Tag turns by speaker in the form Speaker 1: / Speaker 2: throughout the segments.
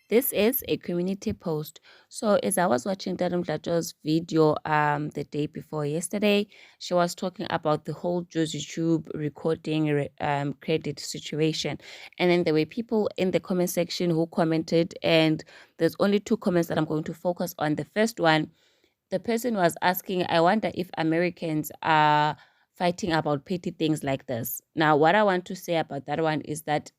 Speaker 1: This is a community post. So as I was watching Ntando Mdletshe's video the day before yesterday, she was talking about the whole Jozitube recording credit situation. And then there were people in the comment section who commented, and there's only two comments that I'm going to focus on. The first one, the person was asking, I wonder if Americans are fighting about petty things like this. Now, what I want to say about that one is that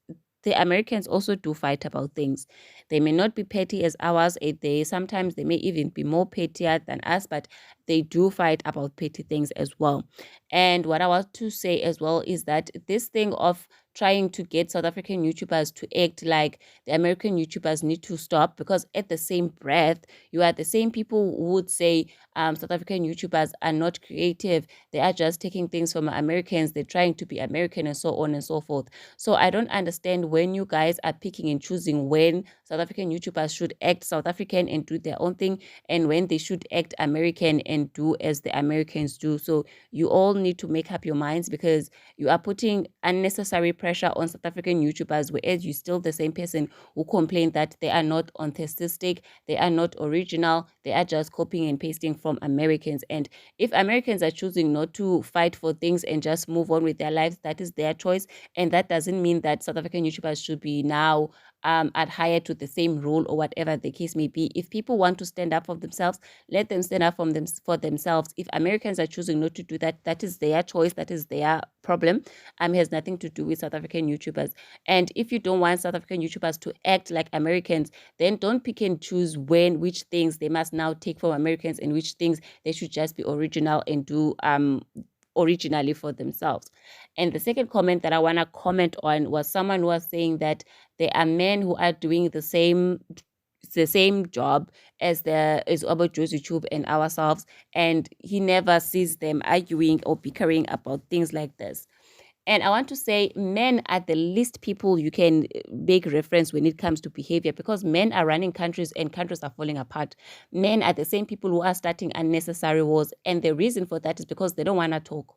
Speaker 1: the Americans also do fight about things. They may not be petty as ours. Sometimes they may even be more pettier than us, but they do fight about petty things as well. And what I want to say as well is that this thing of trying to get South African YouTubers to act like the American YouTubers need to stop, because at the same breath, you are the same people who would say South African YouTubers are not creative. They are just taking things from Americans. They're trying to be American and so on and so forth. So I don't understand when you guys are picking and choosing when South African YouTubers should act South African and do their own thing, and when they should act American and do as the Americans do. So you all need to make up your minds, because you are putting unnecessary pressure on South African YouTubers, whereas you're still the same person who complain that they are not authentic, they are not original, they are just copying and pasting from Americans. And if Americans are choosing not to fight for things and just move on with their lives, that is their choice. And that doesn't mean that South African YouTubers should be now adhere to the same rule or whatever the case may be. If people want to stand up for themselves, let them stand up for themselves. If Americans are choosing not to do that, that is their choice, that is their problem. Has nothing to do with South African YouTubers. And if you don't want South African YouTubers to act like Americans, then don't pick and choose which things they must now take from Americans and which things they should just be original and do originally for themselves. And the second comment that I want to comment on was someone who was saying that there are men who are doing the same job as about Jozitube and ourselves, and he never sees them arguing or bickering about things like this. And I want to say men are the least people you can make reference when it comes to behavior, because men are running countries and countries are falling apart. Men are the same people who are starting unnecessary wars. And the reason for that is because they don't want to talk.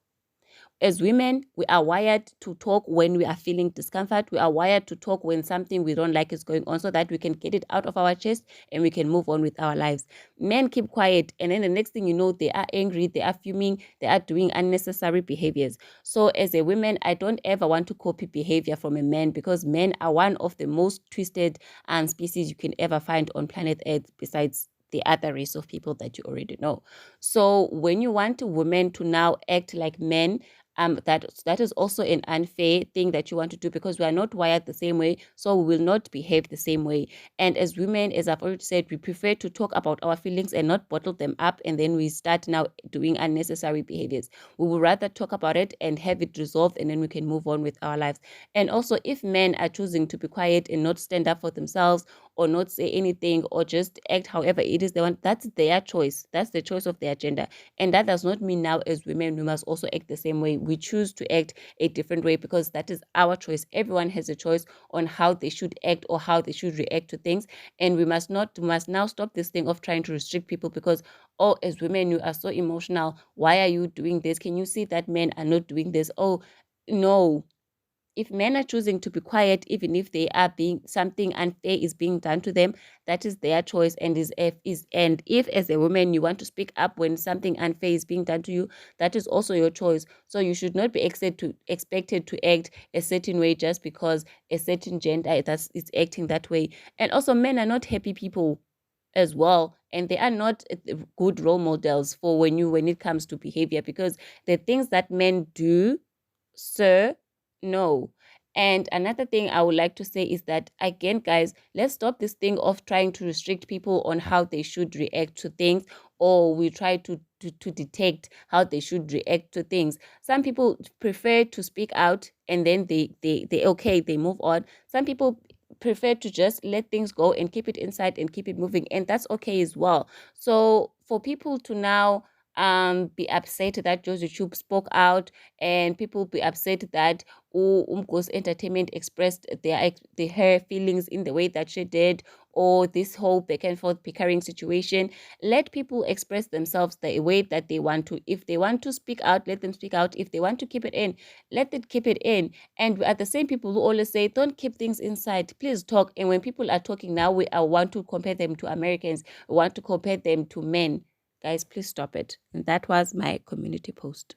Speaker 1: As women, we are wired to talk when we are feeling discomfort. We are wired to talk when something we don't like is going on, so that we can get it out of our chest and we can move on with our lives. Men keep quiet, and then the next thing you know, they are angry, they are fuming, they are doing unnecessary behaviors. So as a woman, I don't ever want to copy behavior from a man, because men are one of the most twisted species you can ever find on planet Earth, besides the other race of people that you already know. So when you want women to now act like men, that is also an unfair thing that you want to do, because we are not wired the same way, so we will not behave the same way. And as women, as I've already said, we prefer to talk about our feelings and not bottle them up, and then we start now doing unnecessary behaviors. We would rather talk about it and have it resolved, and then we can move on with our lives. And also, if men are choosing to be quiet and not stand up for themselves, or not say anything, or just act however it is they want, that's their choice. That's the choice of their gender. And that does not mean now as women we must also act the same way. We choose to act a different way, because that is our choice. Everyone has a choice on how they should act or how they should react to things. And we must now stop this thing of trying to restrict people, because, oh, as women you are so emotional, why are you doing this? Can you see that men are not doing this? Oh no, if men are choosing to be quiet, even if they are being something unfair is being done to them, that is their choice. And if as a woman you want to speak up when something unfair is being done to you, that is also your choice. So you should not be expected to act a certain way just because a certain gender is acting that way. And also, men are not happy people as well, and they are not good role models for when it comes to behavior, because the things that men do, sir, no. And another thing I would like to say is that, again, guys, let's stop this thing of trying to restrict people on how they should react to things, or we try to detect how they should react to things. Some people prefer to speak out, and then they move on. Some people prefer to just let things go and keep it inside and keep it moving, and that's okay as well. So for people to now be upset that Jozitube spoke out, and people be upset that Umgo's Entertainment expressed her feelings in the way that she did, or this whole back and forth bickering situation. Let people express themselves the way that they want to. If they want to speak out, let them speak out. If they want to keep it in, let them keep it in. And we are the same people who always say, don't keep things inside, please talk. And when people are talking now, I want to compare them to Americans, we want to compare them to men. Guys, please stop it. And that was my community post.